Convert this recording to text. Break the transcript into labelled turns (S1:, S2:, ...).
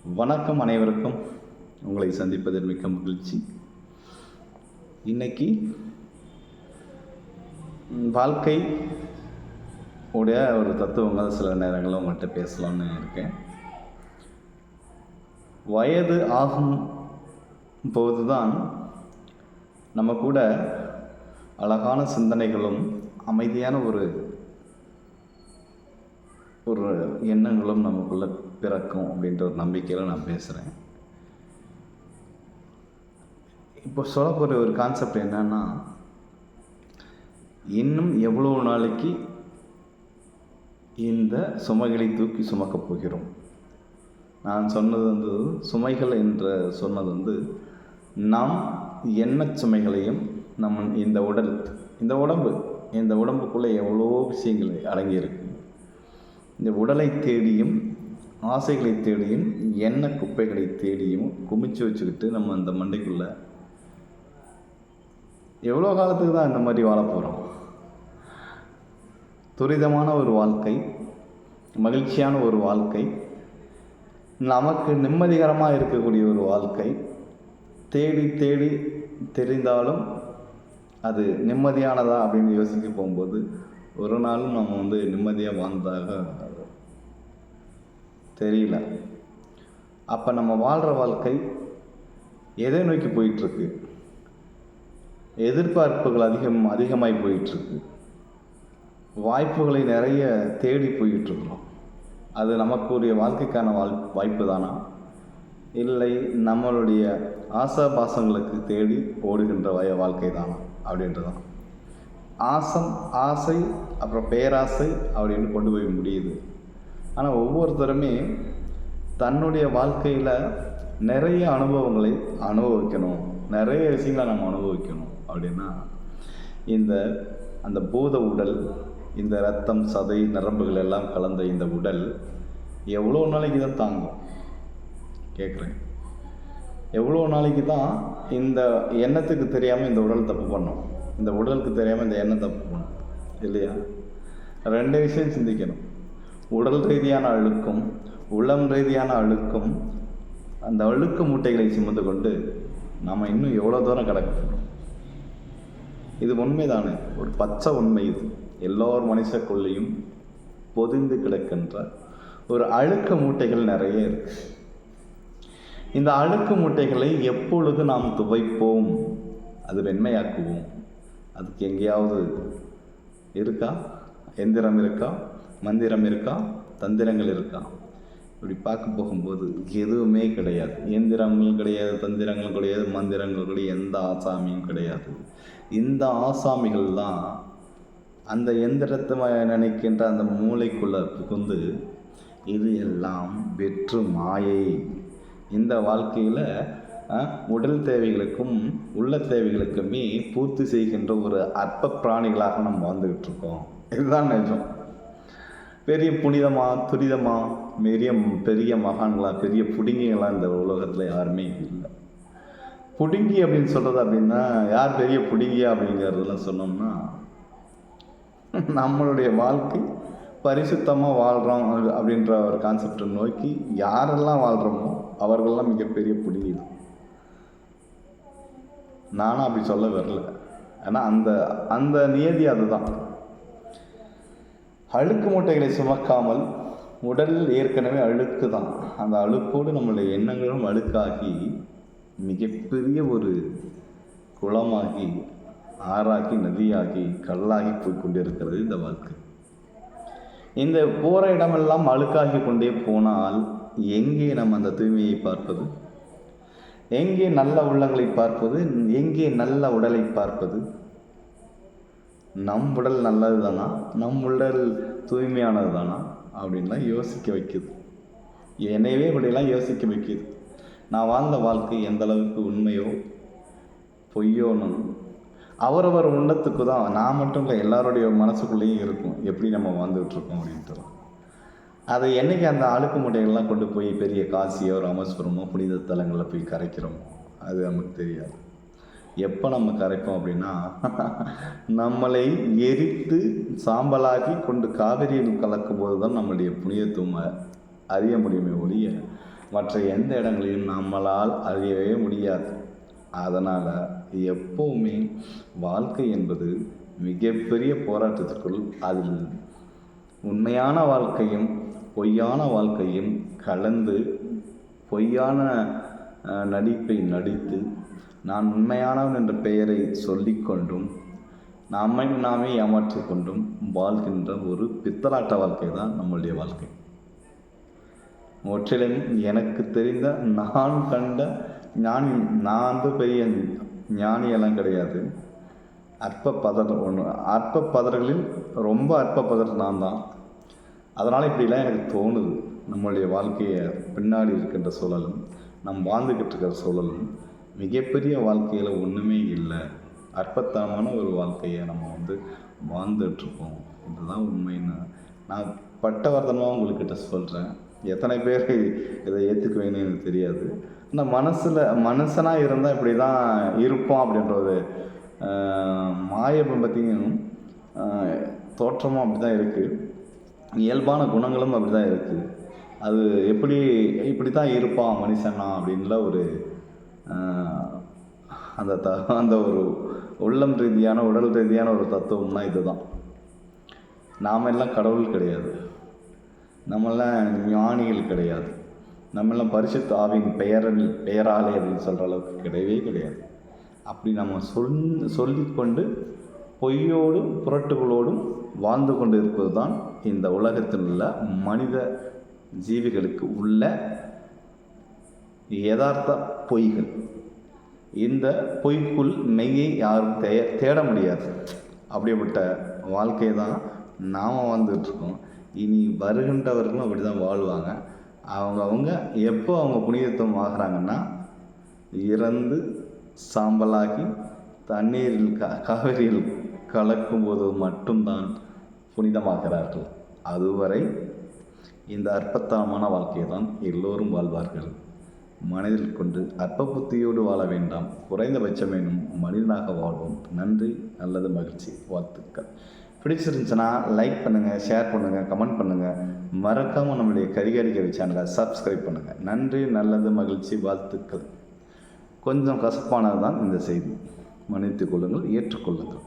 S1: வணக்கம் அனைவருக்கும். உங்களை சந்திப்பதில் மிக்க மகிழ்ச்சி. இன்னைக்கு வாழ்க்கை உடைய ஒரு தத்துவங்கள் சில நேரங்களில் உங்கள்கிட்ட பேசலாம்னு இருக்கேன். வயது ஆகும் போதுதான் நம்ம கூட அழகான சிந்தனைகளும் அமைதியான ஒரு எண்ணங்களும் நமக்குள்ள பிறக்கும் அப்படின்ற ஒரு நம்பிக்கையில் நான் பேசுகிறேன். இப்போ சொல்லக்கூடிய ஒரு கான்செப்ட் என்னன்னா, இன்னும் எவ்வளோ நாளைக்கு இந்த சுமைகளை தூக்கி சுமக்கப் போகிறோம். நான் சொன்னது சுமைகள் என்று சொன்னது நாம் எண்ண சுமைகளையும் நம் இந்த உடம்புக்குள்ளே எவ்வளோ விஷயங்கள் அடங்கியிருக்கு. இந்த உடலை தேடியும் ஆசைகளை தேடியும் எண்ணெய் குப்பைகளை தேடியும் குமிச்சு வச்சுக்கிட்டு நம்ம அந்த மண்டைக்குள்ளே எவ்வளோ காலத்துக்கு தான் இந்த மாதிரி வாழ போகிறோம்? துரிதமான ஒரு வாழ்க்கை, மகிழ்ச்சியான ஒரு வாழ்க்கை, நமக்கு நிம்மதிகரமாக இருக்கக்கூடிய ஒரு வாழ்க்கை தேடி தேடி தெரிந்தாலும் அது நிம்மதியானதா அப்படின்னு யோசிக்க போகும்போது ஒரு நாளும் நம்ம நிம்மதியாக வாழ்ந்ததாக தெரியல. அப்போ நம்ம வாழ்கிற வாழ்க்கை எதை நோக்கி போயிட்டுருக்கு? எதிர்பார்ப்புகள் அதிகமாகி போயிட்டுருக்கு. வாய்ப்புகளை நிறைய தேடி போயிட்டுருக்குறோம். அது நமக்குரிய வாழ்க்கைக்கான வாய்ப்பு தானா, இல்லை நம்மளுடைய ஆசாபாசங்களுக்கு தேடி ஓடுகின்ற வாழ்க்கை தானா அப்படின்றதான். ஆசை அப்புறம் பேராசை அப்படின்னு கொண்டு போய் முடியுது. ஆனால் ஒவ்வொருத்தருமே தன்னுடைய வாழ்க்கையில் நிறைய அனுபவங்களை அனுபவிக்கணும், நிறைய விஷயங்களை நம்ம அனுபவிக்கணும் அப்படின்னா அந்த பூத உடல், இந்த ரத்தம் சதை நரம்புகள் எல்லாம் கலந்த இந்த உடல் எவ்வளோ நாளைக்கு தான் தாங்கும்? கேட்குறேன். எவ்வளோ நாளைக்கு தான் இந்த எண்ணத்துக்கு தெரியாமல் இந்த உடல் தப்பு பண்ணும், இந்த உடலுக்கு தெரியாமல் இந்த எண்ணம் தப்பு பண்ணும் இல்லையா? ரெண்டு விஷயம் சிந்திக்கணும். உடல் ரீதியான அழுக்கும் உளம் ரீதியான அழுக்கும், அந்த அழுக்கு மூட்டைகளை சுமந்து கொண்டு நாம் இன்னும் எவ்வளோ தூரம் கிடக்கணும்? இது உண்மைதானே, ஒரு பச்சை உண்மை. இது எல்லோர் மனுஷக்குள்ளேயும் பொதிந்து கிடக்கின்ற ஒரு அழுக்கு மூட்டைகள் நிறைய இருக்கு. இந்த அழுக்கு மூட்டைகளை எப்பொழுது நாம் துவைப்போம், அது வெண்மையாக்குவோம்? அதுக்கு எங்கேயாவது இருக்கா? எந்திரம் இருக்கா? மந்திரம் இருக்கா? தந்திரங்கள் இருக்கா? இப்படி பார்க்க போகும்போது எதுவுமே கிடையாது. இயந்திரங்களும் கிடையாது, தந்திரங்களும் கிடையாது, மந்திரங்கள் கிடையாது, எந்த ஆசாமியும் கிடையாது. இந்த ஆசாமிகள் தான் அந்த எந்திரத்தை நினைக்கின்ற அந்த மூளைக்குள்ளே புகுந்து இது எல்லாம் வெற்று மாயை. இந்த வாழ்க்கையில் உடல் தேவைகளுக்கும் உள்ள தேவைகளுக்குமே பூர்த்தி செய்கின்ற ஒரு அற்ப பிராணிகளாக நம்ம வாழ்ந்துக்கிட்டு இருக்கோம். இதுதான் நிஜம். பெரிய புனிதமா துரிதமா பெரிய மகான்களா பெரிய புடுங்கிகளா இந்த உலகத்தில் யாருமே இல்லை. புடுங்கி அப்படின்னு சொல்கிறது அப்படின்னா யார் பெரிய புடுங்கியா அப்படிங்கிறதுலாம் சொன்னோம்னா, நம்மளுடைய வாழ்க்கை பரிசுத்தமாக வாழ்கிறோம் அப்படின்ற ஒரு கான்செப்டை நோக்கி யாரெல்லாம் வாழ்கிறோமோ அவர்கள்லாம் மிகப்பெரிய புடுங்கி தான். நானும் அப்படி சொல்ல வரல. ஏன்னா அந்த நியதி அதுதான். அழுக்கு மூட்டைகளை சுமக்காமல் உடல் ஏற்கனவே அழுக்கு தான். அந்த அழுக்கோடு நம்மளுடைய எண்ணங்களும் அழுக்காகி மிகப்பெரிய ஒரு குளமாகி ஆறாகி நதியாகி கல்லாகி போய் கொண்டிருக்கிறது இந்த வாழ்க்கை. இந்த போகிற இடமெல்லாம் அழுக்காகி கொண்டே போனால் எங்கே நம்ம அந்த தூய்மையை பார்ப்பது? எங்கே நல்ல உள்ளங்களை பார்ப்பது? எங்கே நல்ல உடலை பார்ப்பது? நம் உடல் நல்லது தானா, நம் உடல் தூய்மையானது தானா அப்படின்லாம் யோசிக்க வைக்குது. என்னையவே இப்படிலாம் யோசிக்க வைக்குது. நான் வாழ்ந்த வாழ்க்கை எந்த அளவுக்கு உண்மையோ பொய்யோன்னு அவரவர் உள்ளத்துக்கு தான். நான் மட்டும் இல்லை, எல்லாருடைய மனசுக்குள்ளேயும் இருக்கும் எப்படி நம்ம வாழ்ந்துகிட்டு இருக்கோம் அப்படின்ட்டு. அதை என்னைக்கு அந்த அழுக்கு மூட்டைகள்லாம் கொண்டு போய் பெரிய காசியோ ராமேஸ்வரமோ புனித தலங்களில் போய் கரைக்கிறோமோ அது நமக்கு தெரியாது. எப்போ நம்ம கரைப்போம் அப்படின்னா, நம்மளை எரித்து சாம்பலாக்கி கொண்டு காவிரியில் கலக்கும் போது தான் நம்மளுடைய புனிதத்துவம் அறிய முடியுமே ஒழிய மற்ற எந்த இடங்களையும் நம்மளால் அறியவே முடியாது. அதனால் எப்போவுமே வாழ்க்கை என்பது மிகப்பெரிய போராட்டத்திற்குள் அதில் உண்மையான வாழ்க்கையும் பொய்யான வாழ்க்கையும் கலந்து பொய்யான நடிப்பை நடித்து நான் உண்மையானவன் என்ற பெயரை சொல்லிக்கொண்டும் நாமே ஏமாற்றிக் கொண்டும் வாழ்கின்ற ஒரு பித்தலாட்ட வாழ்க்கை தான் நம்முடைய வாழ்க்கை. முற்றிலும் எனக்கு தெரிந்த நான் கண்ட ஞானி, நான் பெரிய ஞானியெல்லாம் கிடையாது. அற்ப பதர்களில் ரொம்ப அற்ப பதர் நான் தான். அதனால் இப்படிலாம் எனக்கு தோணுது. நம்மளுடைய வாழ்க்கையை பின்னாடி இருக்கின்ற சூழலும் நம் வாழ்ந்துக்கிட்டு இருக்கிற சூழலும் மிகப்பெரிய வாழ்க்கையில் ஒன்றுமே இல்லை, அற்பத்தனமான ஒரு வாழ்க்கையை நம்ம வாழ்ந்துட்டுருக்கோம். இதுதான் உண்மைன்னு நான் பட்டவர்த்தனமாக உங்கள்கிட்ட சொல்கிறேன். எத்தனை பேர் இதை ஏற்றுக்குவேன்னு எனக்கு தெரியாது. ஆனால் மனுஷனாக இருந்தால் இப்படி தான் இருப்போம் அப்படின்ற ஒரு மாயபத்தையும் தோற்றமும் அப்படி தான் இருக்குது, இயல்பான குணங்களும் அப்படி தான் இருக்குது. அது இப்படி தான் இருப்பான் மனுஷனா அப்படின்ல ஒரு அந்த ஒரு உள்ளம் ரீதியான உடல் ரீதியான ஒரு தத்துவம்னா இதுதான். நாம் எல்லாம் கடவுள் கிடையாது, நம்மெல்லாம் ஞானிகள் கிடையாது, நம்மெல்லாம் பரிசுத்த ஆவியின் பெயராலே அப்படின்னு சொல்கிற அளவுக்கு கிடையவே கிடையாது. அப்படி நம்ம சொல்லிக்கொண்டு பொய்யோடும் புரட்டுகளோடும் வாழ்ந்து கொண்டு இருப்பது தான் இந்த உலகத்தில் உள்ள மனித ஜீவிகளுக்கு உள்ள யதார்த்த பொய்கள். இந்த பொய்க்குள் மெய்யை யாரும் தேட முடியாது. அப்படிப்பட்ட வாழ்க்கையை தான் நாம் வாழ்ந்துட்டுருக்கோம். இனி வருகின்றவர்களும் அப்படி தான் வாழ்வாங்க. அவங்க எப்போ அவங்க புனிதத்துவம் ஆகிறாங்கன்னா இறந்து சாம்பலாகி தண்ணீரில் காவிரியில் கலக்கும்போது மட்டும்தான் புனிதமாகிறார்கள். அதுவரை இந்த அற்பத்தனமான வாழ்க்கையை தான் எல்லோரும் வாழ்வார்கள். மனதில் கொண்டு அற்ப புத்தியோடு வாழ வேண்டாம், குறைந்தபட்சமேனும் மனிதனாக வாழ்வோம். நன்றி, நல்லது, மகிழ்ச்சி, வாழ்த்துக்கள். பிடிச்சிருந்துச்சுன்னா லைக் பண்ணுங்கள், ஷேர் பண்ணுங்கள், கமெண்ட் பண்ணுங்கள். மறக்காமல் நம்மளுடைய கரிகாரிகை சேனலை சப்ஸ்கிரைப் பண்ணுங்கள். நன்றி, நல்லது, மகிழ்ச்சி, வாழ்த்துக்கள். கொஞ்சம் கசப்பானது தான் இந்த செய்தி, மன்னித்துக் கொள்ளுங்கள், ஏற்றுக்கொள்ளுங்கள்.